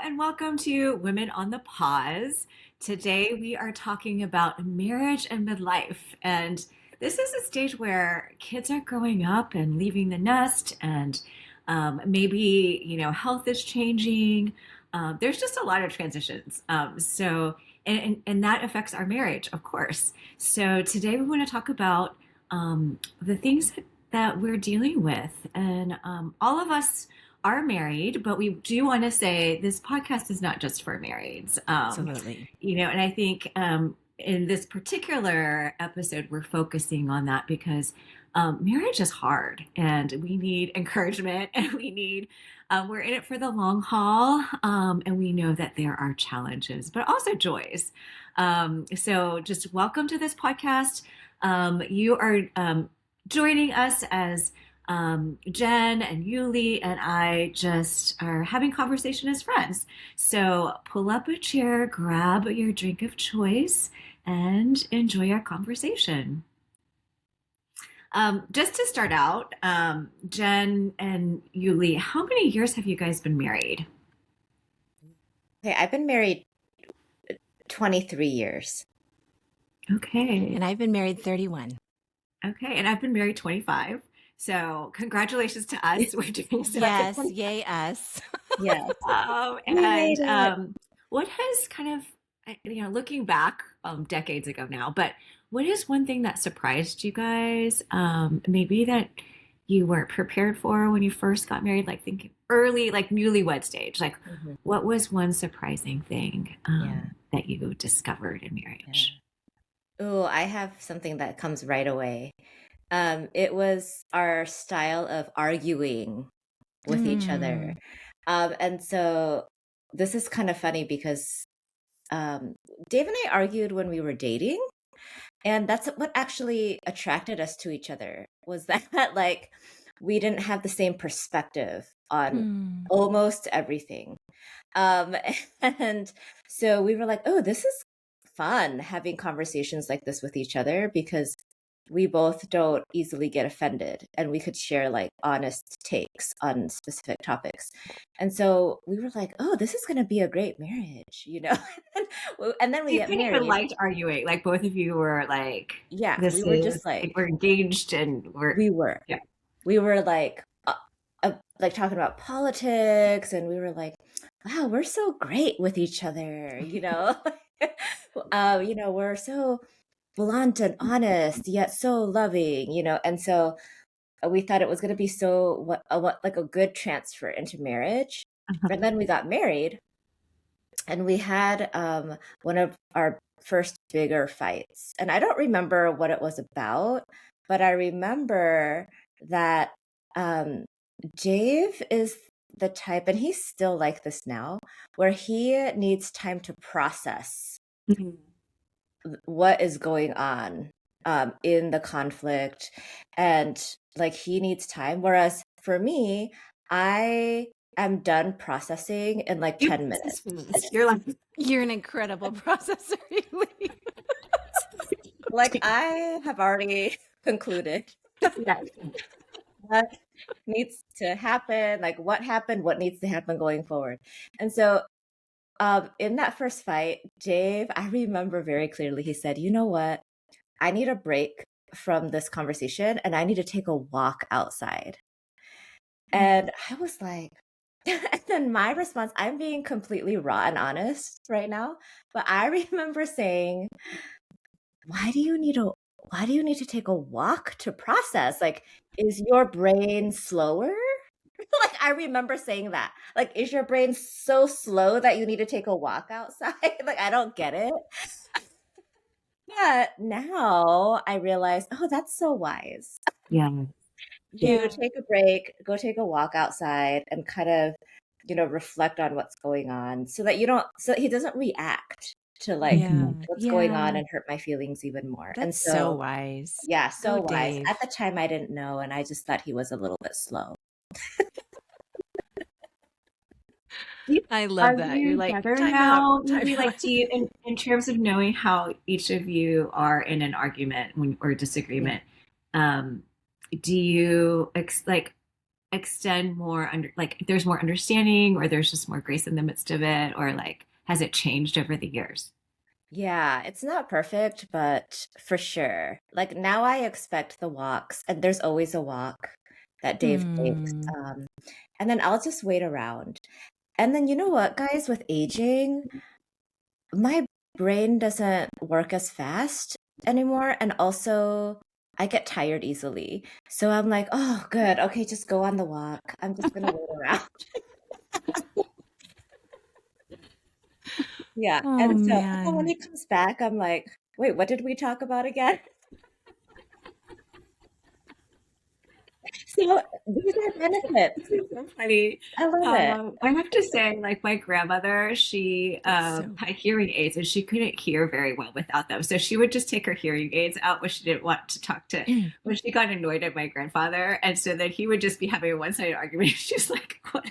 and welcome to Women on the Pause. Today we are talking about marriage and midlife. And this is a stage where kids are growing up and leaving the nest, and maybe, health is changing. There's just a lot of transitions. And that affects our marriage, of course. So today we want to talk about the things that we're dealing with. And all of us are married, but we do want to say this podcast is not just for marrieds. Absolutely. And I think in this particular episode, we're focusing on that because marriage is hard and we need encouragement and we're in it for the long haul. And we know that there are challenges, but also joys. So just welcome to this podcast. You are joining us as Jenn and Yulee and I just are having conversation as friends. So pull up a chair, grab your drink of choice, and enjoy our conversation. Just to start out, Jenn and Yulee, how many years have you guys been married? Okay, I've been married 23 years. Okay. And I've been married 31. Okay, and I've been married 25. So congratulations to us. We're doing so. Yes, yay us. Yes. What has kind of, looking back decades ago now, but what is one thing that surprised you guys? Maybe that you weren't prepared for when you first got married, like thinking early, like newlywed stage. Like, what was one surprising thing that you discovered in marriage? Oh, I have something that comes right away. It was our style of arguing with each other. And so this is kind of funny because Dave and I argued when we were dating. And that's what actually attracted us to each other, was that like we didn't have the same perspective on almost everything. And so we were like, oh, this is fun having conversations like this with each other because we both don't easily get offended and we could share like honest takes on specific topics. And so we were like, oh, this is going to be a great marriage, and then we get married. Even liked arguing, like both of you were like, yeah, we were just like we're engaged and we were like talking about politics, and we were like, wow, we're so great with each other, we're so blunt and honest, yet so loving, and so we thought it was going to be like a good transfer into marriage. And then we got married, and we had one of our first bigger fights. And I don't remember what it was about, but I remember that Dave is the type, and he's still like this now, where he needs time to process what is going on in the conflict, and like he needs time, whereas for me, I am done processing in like 10 minutes. You're an incredible processor, Yulee. Like I have already concluded what needs to happen, like what happened, what needs to happen going forward. And so in that first fight, Dave, I remember very clearly, he said, you know what? I need a break from this conversation and I need to take a walk outside. And I was like, and then my response, I'm being completely raw and honest right now, but I remember saying, why do you need to take a walk to process? Like, is your brain slower? Like, I remember saying that. Like, is your brain so slow that you need to take a walk outside? Like, I don't get it. But now I realize, oh, that's so wise. Yeah. You take a break, go take a walk outside and kind of, reflect on what's going on so that he doesn't react to like what's going on and hurt my feelings even more. That's and so wise. Yeah, so wise. Dave. At the time I didn't know, and I just thought he was a little bit slow. I love that. You're like, time out. Like, do you, in terms of knowing how each of you are in an argument or disagreement, do you like extend more like there's more understanding, or there's just more grace in the midst of it, or like has it changed over the years? Yeah, it's not perfect, but for sure. Like now I expect the walks, and there's always a walk that Dave takes. Mm. And then I'll just wait around. And then you know what, guys, with aging, my brain doesn't work as fast anymore. And also, I get tired easily. So I'm like, oh, good. Okay, just go on the walk. I'm just gonna wait around. Yeah. Oh And so when man. he comes back, I'm like, wait, what did we talk about again? So these are benefits. So funny. I love it. I have to say, like my grandmother, she That's so had hearing aids and she couldn't hear very well without them. So she would just take her hearing aids out when she didn't want to talk to, when she got annoyed at my grandfather. And so then he would just be having a one-sided argument. She's like, what?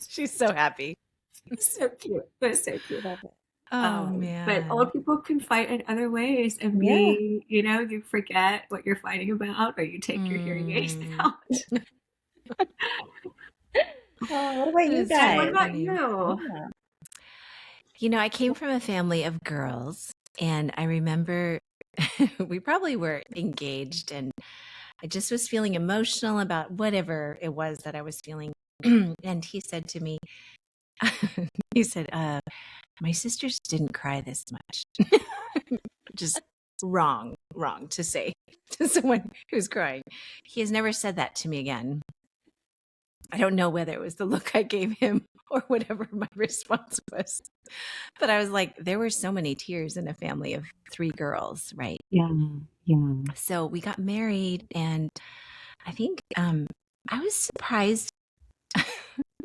she's so happy. So cute. It was so cute. Oh But man. old people can fight in other ways and Yeah. be, you forget what you're fighting about, or you take your hearing aids out. Oh, what about That you is And so what guys? about funny. you? Yeah. You know, I came from a family of girls, and I remember we probably were engaged, and I just was feeling emotional about whatever it was that I was feeling. And he said to me, he said, my sisters didn't cry this much. Just wrong to say to someone who's crying. He has never said that to me again. I don't know whether it was the look I gave him or whatever my response was. But I was like, there were so many tears in a family of 3 girls, right? Yeah, yeah. So we got married, and I think I was surprised.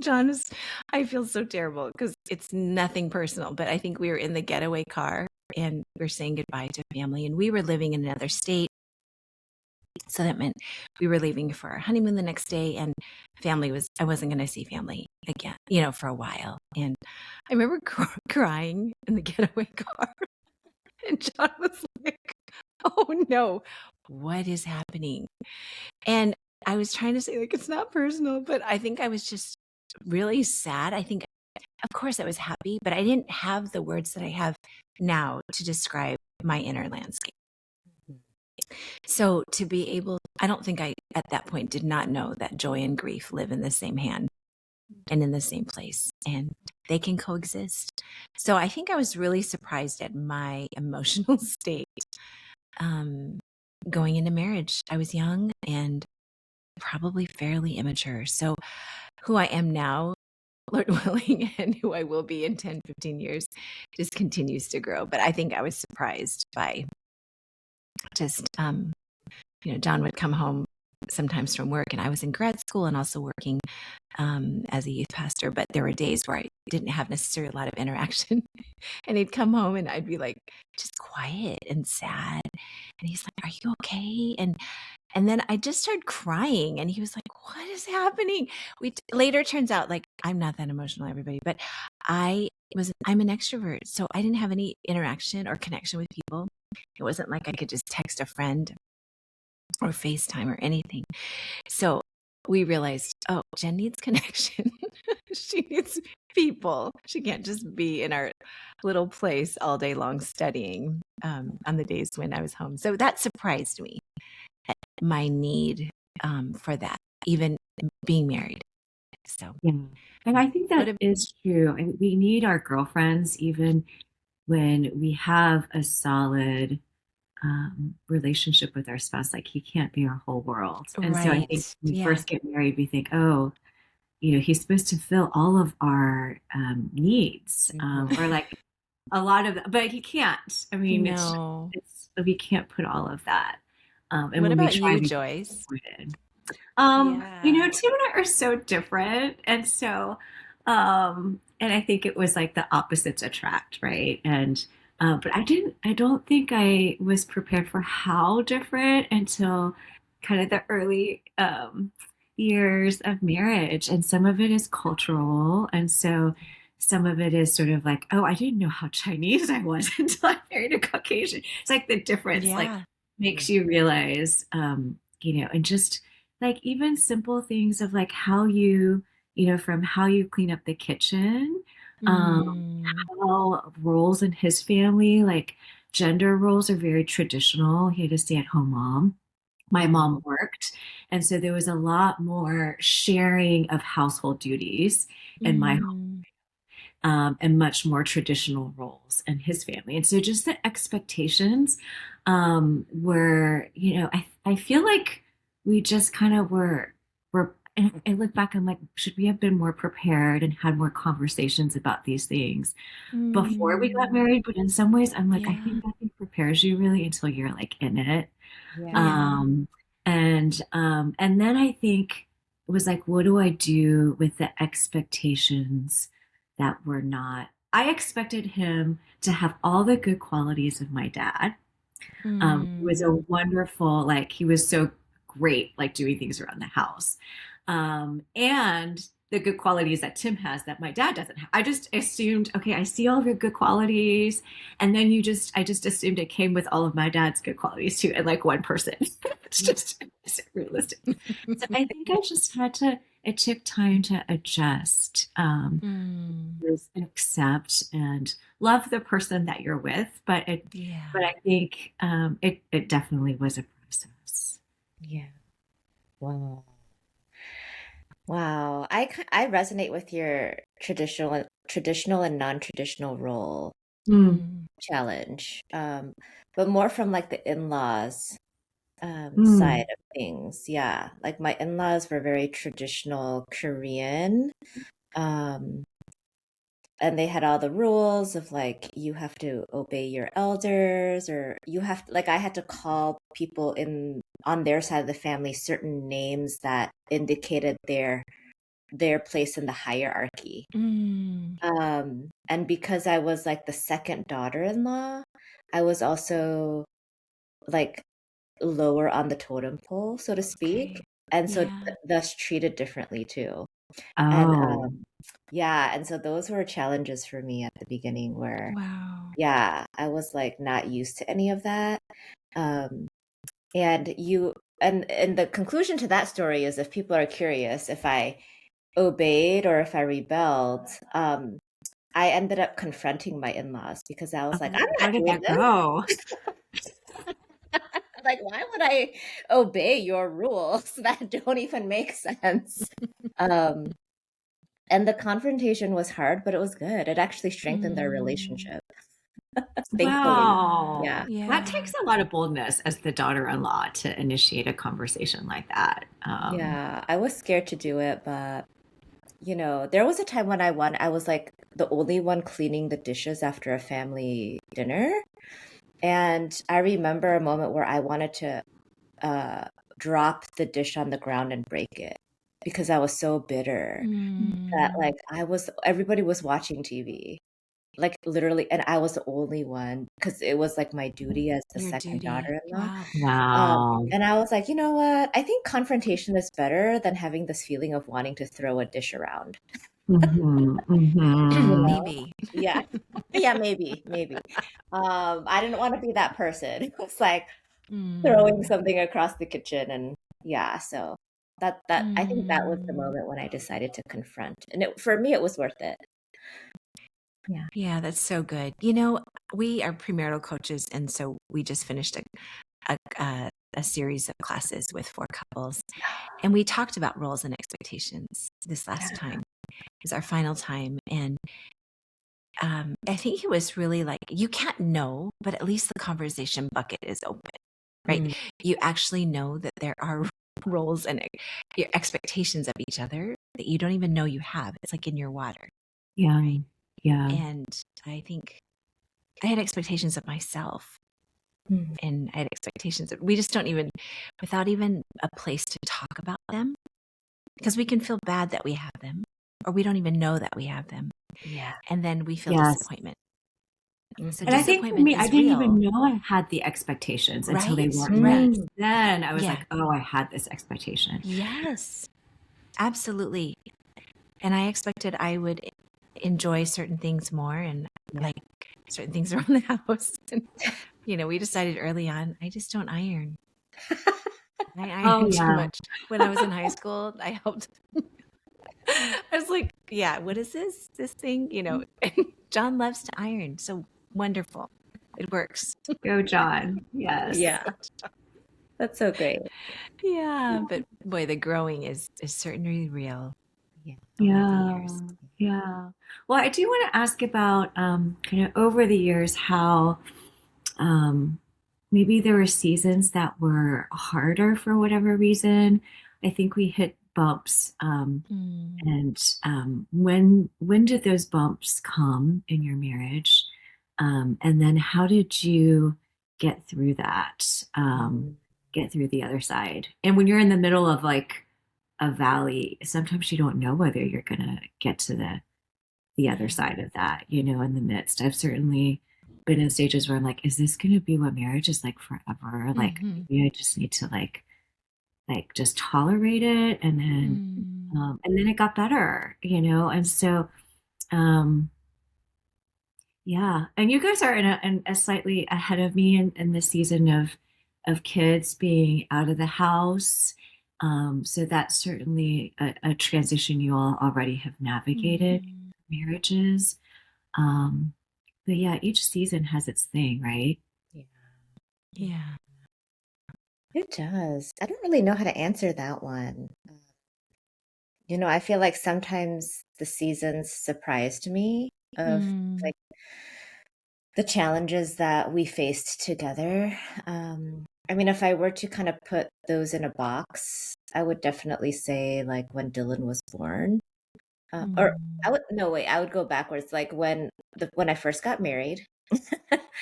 John was, I feel so terrible because it's nothing personal, but I think we were in the getaway car and we were saying goodbye to family, and we were living in another state. So that meant we were leaving for our honeymoon the next day, and I wasn't going to see family again, for a while. And I remember crying in the getaway car, and John was like, oh no, what is happening? And I was trying to say, like, it's not personal, but I think I was just really sad. I think, of course, I was happy, but I didn't have the words that I have now to describe my inner landscape. So to be able, I don't think I, at that point, did not know that joy and grief live in the same hand and in the same place, and they can coexist. So I think I was really surprised at my emotional state going into marriage. I was young and probably fairly immature. So who I am now, Lord willing, and who I will be in 10, 15 years just continues to grow. But I think I was surprised by just, John would come home sometimes from work, and I was in grad school and also working as a youth pastor. But there were days where I didn't have necessarily a lot of interaction. And he'd come home and I'd be like, just quiet and sad. And he's like, are you okay? And then I just started crying, and he was like, what is happening? Later turns out, like, I'm not that emotional, everybody, but I'm an extrovert. So I didn't have any interaction or connection with people. It wasn't like I could just text a friend or FaceTime or anything. So we realized, oh, Jenn needs connection. She needs people. She can't just be in our little place all day long studying on the days when I was home. So that surprised me, my need for that, even being married. So Yeah. And I think that is true. I mean, we need our girlfriends even when we have a solid relationship with our spouse. Like he can't be our whole world. And so I think right. when we Yeah. first get married, we think, oh, he's supposed to fill all of our needs, or like a lot of, but he can't. I mean, No. it's we can't put all of that. And What when we about try, you, we Joyce? disappointed. Yeah. Tim and I are so different. And so, and I think it was like the opposites attract, right? And, but I don't think I was prepared for how different until kind of the early, years of marriage. And some of it is cultural. And so some of it is sort of like, oh, I didn't know how Chinese I was until I married a Caucasian. It's like the difference, like Yeah. makes you realize, and just, like even simple things of like how from how you clean up the kitchen, um, Mm, how roles in his family, like gender roles are very traditional. He had a stay-at-home mom. My Mm, mom worked, and so there was a lot more sharing of household duties in my mm, and much more traditional roles in his family. And so just the expectations were, I feel like we just kind of were, and I look back, I'm like, should we have been more prepared and had more conversations about these things before we got mm. married? But in some ways, I'm like, I Yeah. think nothing prepares you really until you're like in it. yeah. Yeah. Um, and then I think it was like, what do I do with the expectations that were not? I expected him to have all the good qualities of my dad. He was a Mm. wonderful, like he was so great, like doing things around the house. And the good qualities that Tim has that my dad doesn't have. I just assumed, okay, I see all of your good qualities. And then I just assumed it came with all of my dad's good qualities too, and like one person. It's just isn't realistic. So I think I just had to, it took time to adjust, Mm. just accept and love the person that you're with. But Yeah. I think it definitely was a process. Yeah. Wow. Wow. I resonate with your traditional and non-traditional role Mm, Mm. challenge. But more from like the in-laws side mm, of things. Yeah. Like my in-laws were very traditional Korean. Um, and they had all the rules of like you have to obey your elders, or you have to, like I had to call people in on their side of the family certain names that indicated their place in the hierarchy. Mm. And because I was like the second daughter-in-law, I was also like lower on the totem pole, so to speak, Okay. and so Yeah. thus treated differently too. And oh, yeah, and so those were challenges for me at the beginning where Wow. yeah, I was like not used to any of that. Um, and you and the conclusion to that story is if people are curious if I obeyed or if I rebelled, I ended up confronting my in-laws because I was like, I'm oh, how not did doing that this. go? Like, why would I obey your rules that don't even make sense? Um, and the confrontation was hard, but it was good. It actually strengthened our Mm. relationship, thankfully. Yeah. Yeah. Wow. That Yeah. takes a lot of boldness as the daughter-in-law to initiate a conversation like that. Yeah. I was scared to do it, but there was a time when I was like the only one cleaning the dishes after a family dinner. And I remember a moment where I wanted to uh, drop the dish on the ground and break it because I was so bitter that Mm. like everybody was watching TV, like literally, and I was the only one because it was like my duty as the Your second duty. daughter-in-law. Wow. Wow. And I was like, you know what? I think confrontation is better than having this feeling of wanting to throw a dish around. Hmm. You Hmm. know? Maybe. Yeah. Yeah, maybe. I didn't want to be that person. It was like throwing Mm. something across the kitchen and yeah, so that I think that was the Mm. moment when I decided to confront. And for me it was worth it. Yeah. Yeah, that's so good. We are premarital coaches, and so we just finished a series of classes with 4 couples, and we talked about roles and expectations this last Yeah. time. It was our final time, and I think it was really like you can't know, but at least the conversation bucket is open, right? Mm, You actually know that there are roles and your expectations of each other that you don't even know you have. It's like in your water, Yeah. right? Yeah. And I think I had expectations of myself, mm, and I had expectations of, we just don't even, without even a place to talk about them, because we can feel bad that we have them, or we don't even know that we have them. yeah. And then we feel Yes. disappointment. So Mhm. And I think for disappointment me, I is didn't real, even know I had the expectations until they right? weren't met. Right. Mm, Then I was Yeah. like, oh, I had this expectation. Yes, absolutely. And I expected I would enjoy certain things more and yeah. like certain things around the house. And, we decided early on, I just don't iron. I Oh ironed too yeah. much. When I was in high school, I helped. I was like, yeah, what is this? This thing, and John loves to iron. So wonderful. It works. Go John. Yes. Yeah, that's so great. Yeah, but boy, the growing is certainly real Yeah. over the Yeah. years. Yeah. Well, I do want to ask about kind of over the years how um, maybe there were seasons that were harder for whatever reason. I think we hit bumps. Mm, And when did those bumps come in your marriage? And then how did you get through that? Mhm. Get through the other side? And when you're in the middle of like a valley, sometimes you don't know whether you're gonna get to the other yeah. side of that, in the midst. I've certainly been in stages where I'm like, is this gonna be what marriage is like forever? Like Hmm. maybe I just need to like just tolerate it Mm, and then it got better, and so um yeah, and you guys are in a slightly ahead of me in the season of kids being out of the house, so that's certainly a transition you all already have navigated mhm. marriages, um but yeah, each season has its thing, right? Yeah. Yeah. Yeah. It does. I don't really know how to answer that one. I feel like sometimes the seasons surprised me of Mm, like the challenges that we faced together. I mean, if I were to kind of put those in a box, I would definitely say like when Dylan was born. Or I mm, would no wait, I would go backwards. Like when I first got married,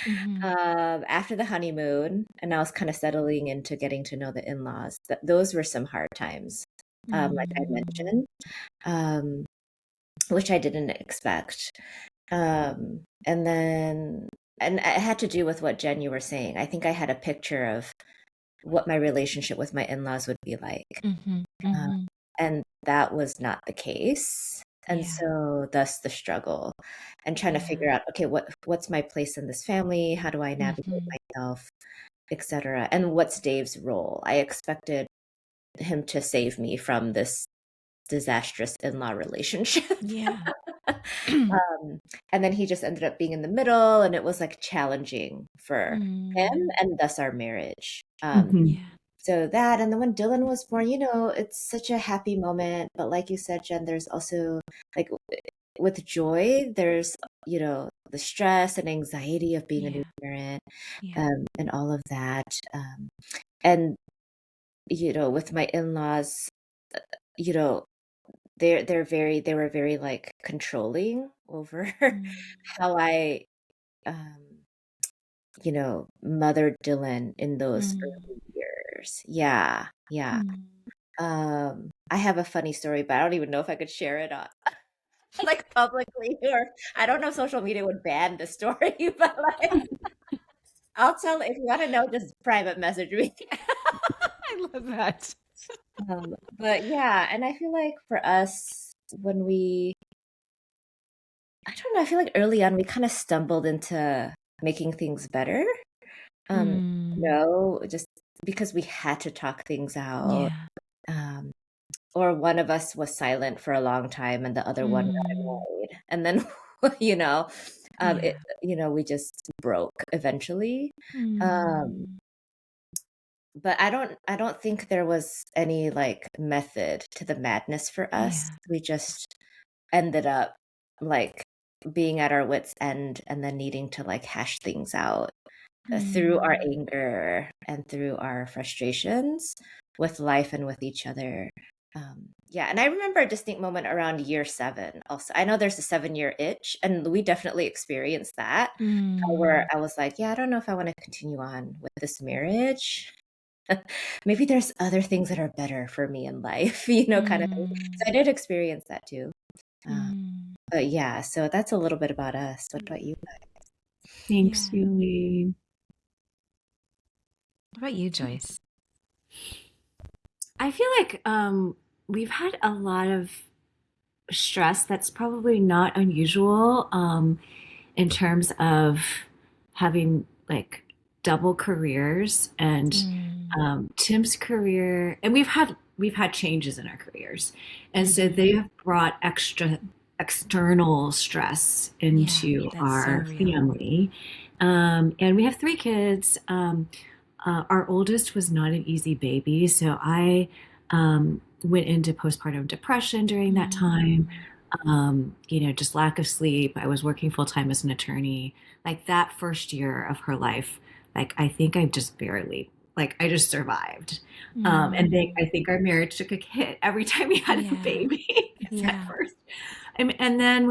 mhm, after the honeymoon, and I was kind of settling into getting to know the in-laws. Those were some hard times, like I mm, mentioned, um, which I didn't expect. And then, and it had to do with what Jen you were saying. I think I had a picture of what my relationship with my in-laws would be like. mhm, Uh, mhm. and that was not the case. And Yeah. so thus the struggle and trying to Yeah. figure out, okay, what's my place in this family? How do I navigate Mhm. myself, etc. And what's Dave's role? I expected him to save me from this disastrous in-law relationship. Yeah. Um, and then he just ended up being in the middle, and it was like challenging for him Mm, and thus our marriage. Hmm. yeah. So that, and then when Dylan was born, it's such a happy moment. But like you said, Jen, there's also like with joy, there's, the stress and anxiety of being a new Yeah. parent, Yeah. and all of that. And, with my in-laws, you know, they were very like controlling over Mm, how I, um, mothered Dylan in those mm, early years. Yeah, yeah. mm. I have a funny story, but I don't even know if I could share it on like publicly, or I don't know if social media would ban the story, but like I'll tell if you want to know, just private message me. I love that. But yeah, and I feel like for us, when I don't know, I feel like early on we kind of stumbled into making things better. Um, Mm, no, just because we had to talk things out. yeah. Um, or one of us was silent for a long time and the other one got Mm, annoyed. And then, you know, yeah. we just broke eventually. Um, Mm, but I don't think there was any like method to the madness for us. yeah. We just ended up like being at our wits' end and then needing to like hash things out through our Mm, anger and through our frustrations with life and with each other. Yeah, and I remember a distinct moment around year 7. Also, I know there's a 7-year itch, and we definitely experienced that. Where mm, I was like, yeah, I don't know if I want to continue on with this marriage. Maybe there's other things that are better for me in life, kind of thing. So mm, I did experience that too. Um, mm. but yeah, so that's a little bit about us. What about you? Thanks, Yeah. Yulee. What about you, Joyce? I feel like we've had a lot of stress that's probably not unusual in terms of having like double careers, and Mm. Tim's career, and we've had changes in our careers, and so Mhm. they have brought extra external stress Yeah, into that's so our real. family. And we have three kids. Our oldest was not an easy baby, so I went into postpartum depression during that time. Mm. Just lack of sleep. I was working full time as an attorney. Like that first year of her life, like I think I just barely, like I just survived. And then Mm. I think our marriage took a hit every time we had a Yeah. baby. 'Cause at Yeah. first, and then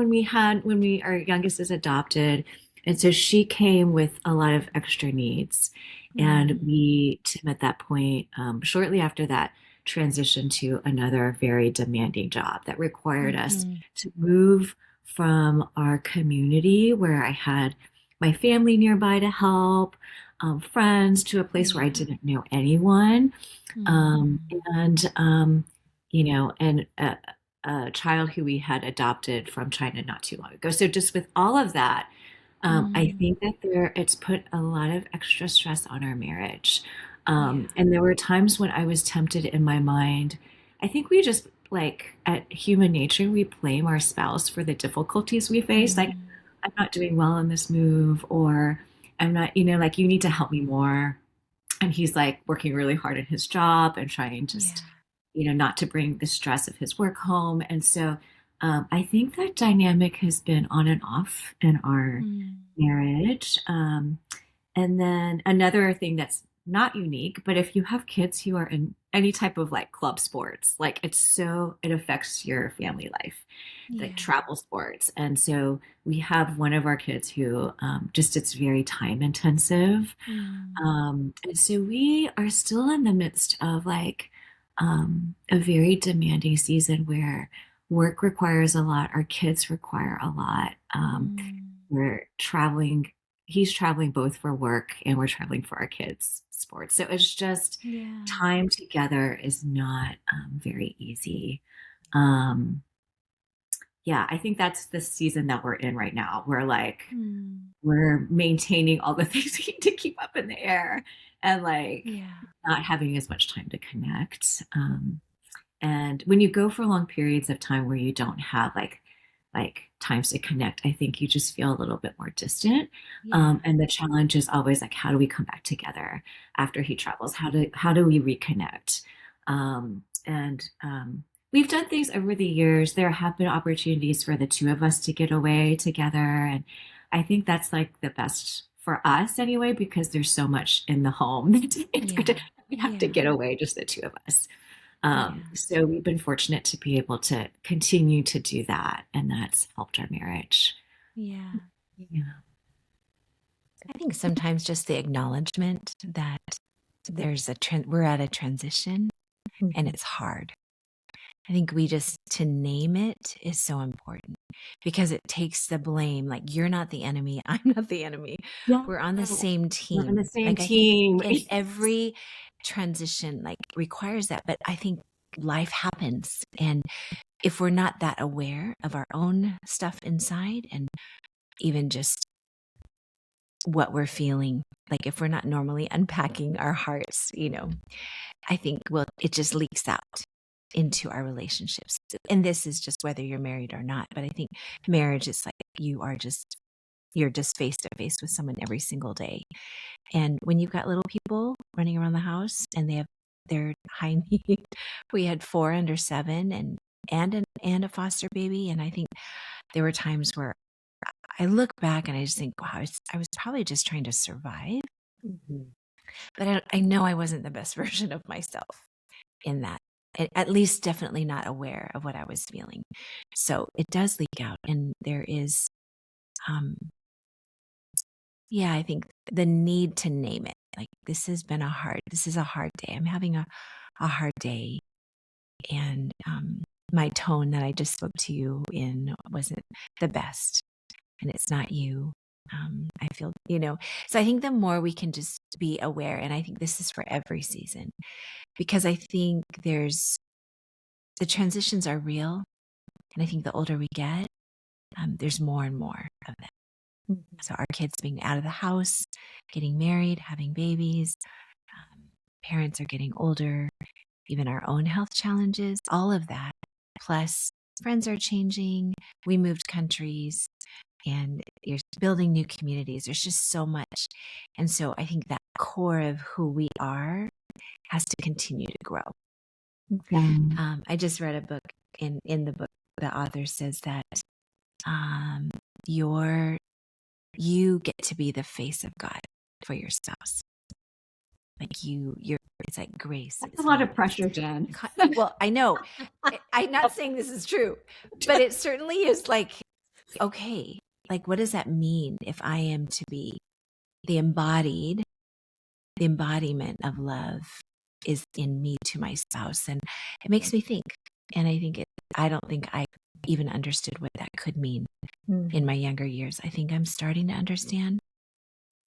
our youngest is adopted, and so she came with a lot of extra needs, and Mm. Tim at that point, shortly after that, transitioned to another very demanding job that required us Mhm. to move from our community where I had my family nearby to help, friends, to a place where I Yeah. didn't know anyone, um, Mm. and um, and a child who we had adopted from China not too long ago. So just with all of that, I Mm. think that it's put a lot of extra stress on our marriage. Yeah. And there were times when I was tempted in my mind. I think we just like at human nature, we blame our spouse for the difficulties we face. Like, Mm. I'm not doing well in this move, or I'm not, like you need to help me more. And he's like working really hard at his job and trying just, Yeah. not to bring the stress of his work home. And so I think that dynamic has been on and off in our Mm. marriage. And then another thing that's not unique, but if you have kids who are in any type of like club sports, like it affects your family life, like Yeah. travel sports. And so we have one of our kids who just it's very time intensive. Mm. And so we are still in the midst of like a very demanding season where work requires a lot, our kids require a lot. Mm. We're traveling, he's traveling both for work and we're traveling for our kids' sports. So it's just Yeah. time together is not very easy. Um, yeah, I think that's the season that we're in right now. Mm. We're maintaining all the things we need to keep up in the air, and like Yeah. not having as much time to connect. And when you go for long periods of time where you don't have like times to connect, I think you just feel a little bit more distant. Yeah. And the challenge is always like, how do we come back together after he travels? How do we reconnect? And we've done things over the years. There have been opportunities for the two of us to get away together, and I think that's like the best for us anyway, because there's so much in the home that Yeah. we have to Yeah. get away, just the two of us. Yeah. So we've been fortunate to be able to continue to do that, and that's helped our marriage. Yeah. Yeah. I think sometimes just the acknowledgement that we're at a transition and Mhm. it's hard. I think we just to name it is so important because it takes the blame. Like, you're not the enemy. I'm not the enemy. Yes, We're on the same we're on the team. same Like, I think team. in every transition, like, requires that. But I think life happens. And if we're not that aware of our own stuff inside and even just what we're feeling, like if we're not normally unpacking our hearts, I think, well, it just leaks out into our relationships. And this is just whether you're married or not. But I think marriage is like you're just face to face with someone every single day. And when you've got little people running around the house and they have their high need, we had 4 under 7 and a foster baby. And I think there were times where I look back and I just think, wow, I was probably just trying to survive. Mhm. But I know I wasn't the best version of myself in that. At least definitely not aware of what I was feeling. So it does leak out. And there is, um, yeah, I think the need to name it. Like, this is a hard day. I'm having a hard day. And my tone that I just spoke to you in wasn't the best. And it's not you. I feel, so I think the more we can just be aware, and I think this is for every season, because I think the transitions are real. And I think the older we get, there's more and more of them. So our kids being out of the house, getting married, having babies, parents are getting older, even our own health challenges, all of that. Plus, friends are changing. We moved countries and you're building new communities. There's just so much. And so I think that core of who we are has to continue to grow. I just read a book. In the book, the author says that you get to be the face of God for your spouse. Like it's like grace. That's a lot of pressure, Jen. Well, I know. I'm not saying this is true, but it certainly is like, okay, like what does that mean if I am to be the embodiment of love is in me to my spouse? And it makes me think. And I don't think I even understood what that could mean in my younger years. I think I'm starting to understand,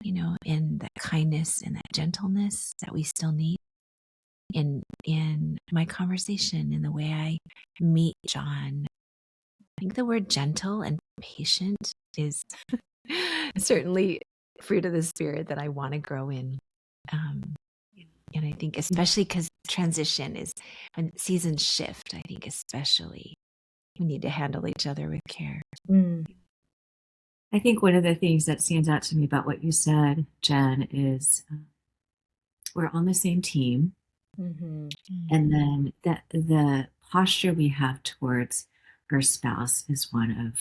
in that kindness and that gentleness that we still need in my conversation, in the way I meet John. I think the word gentle and patient is certainly fruit of the spirit that I want to grow in. And I think especially because transition is when seasons shift, I think especially we need to handle each other with care. I think one of the things that stands out to me about what you said, Jen, is we're on the same team. And then the posture we have towards our spouse is one of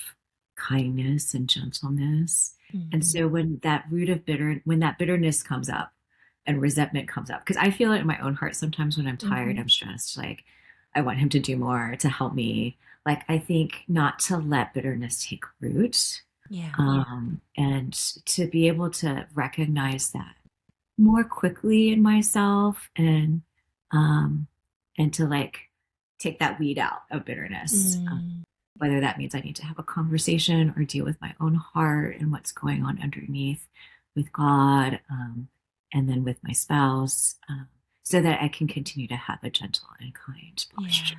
kindness and gentleness. And so when that bitterness comes up and resentment comes up, because I feel it in my own heart sometimes when I'm tired, I'm stressed, like I want him to do more to help me. Like, I think not to let bitterness take root. And to be able to recognize that more quickly in myself and to like take that weed out of bitterness, whether that means I need to have a conversation or deal with my own heart and what's going on underneath with God, and then with my spouse, so that I can continue to have a gentle and kind posture.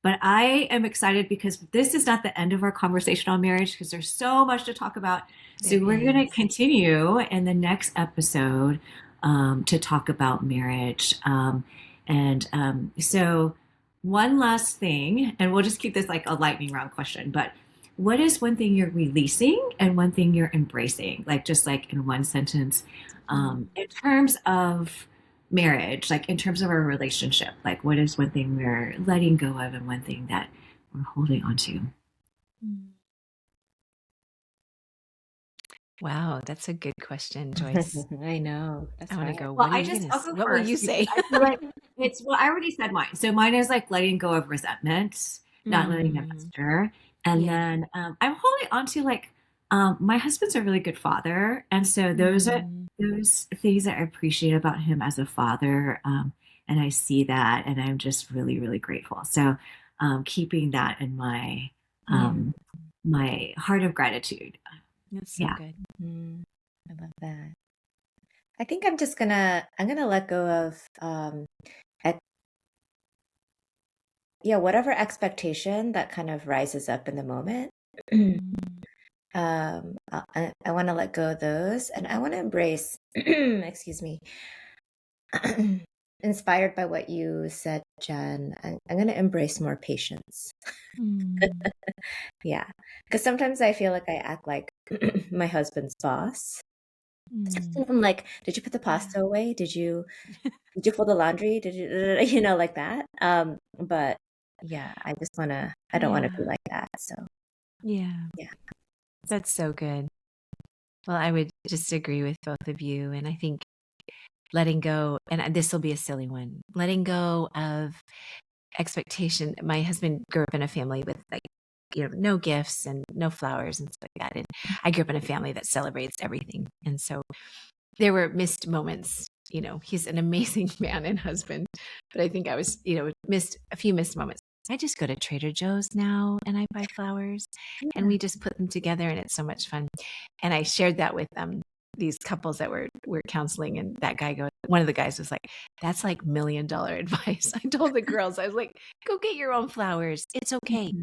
But I am excited because this is not the end of our conversation on marriage, because there's so much to talk about. So we're going to continue in the next episode to talk about marriage. So one last thing, and we'll just keep this like a lightning round question, but what is one thing you're releasing and one thing you're embracing? Like, just like in one sentence, in terms of marriage, like in terms of our relationship, like what is one thing we're letting go of and one thing that we're holding on to? Wow, that's a good question, Joyce. I know. I want to go. Well, What will you say? I feel like I already said mine. So mine is like letting go of resentment, not letting them fester. And then I'm holding on to like, my husband's a really good father. And so those are those things that I appreciate about him as a father. And I see that, and I'm just really, really grateful. So keeping that in my my heart of gratitude. That's so good. I love that. I think I'm gonna let go of whatever expectation that kind of rises up in the moment. I want to let go of those, and I want to embrace excuse me, inspired by what you said, Jen, I'm going to embrace more patience. Yeah, because sometimes I feel like I act like my husband's boss. I'm like, did you put the pasta away? Did you fold the laundry? Did you like that? But yeah, I don't want to be like that. So yeah, that's so good. Well, I would just agree with both of you, and I think letting go, and this will be a silly one, letting go of expectation. My husband grew up in a family with like, no gifts and no flowers and stuff like that. And I grew up in a family that celebrates everything. And so there were missed moments. He's an amazing man and husband, but I think I was, missed a few missed moments. I just go to Trader Joe's now and I buy flowers and we just put them together and it's so much fun. And I shared that with these couples that we're counseling, and one of the guys was like, that's like $1 million advice. I told the girls, I was like, go get your own flowers. It's okay.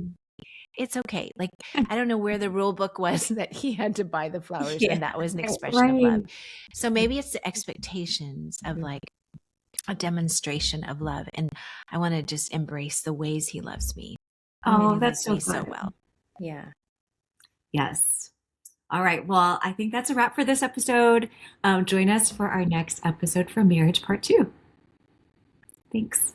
it's okay. Like, I don't know where the rule book was that he had to buy the flowers Yeah, and that was an expression of love. right. So maybe it's the expectations of like a demonstration of love. And I want to just embrace the ways he loves me and Oh, he that's loves so me so good. well. Yeah. Yes. All right. Well, I think that's a wrap for this episode. Join us for our next episode for Marriage Part 2. Thanks.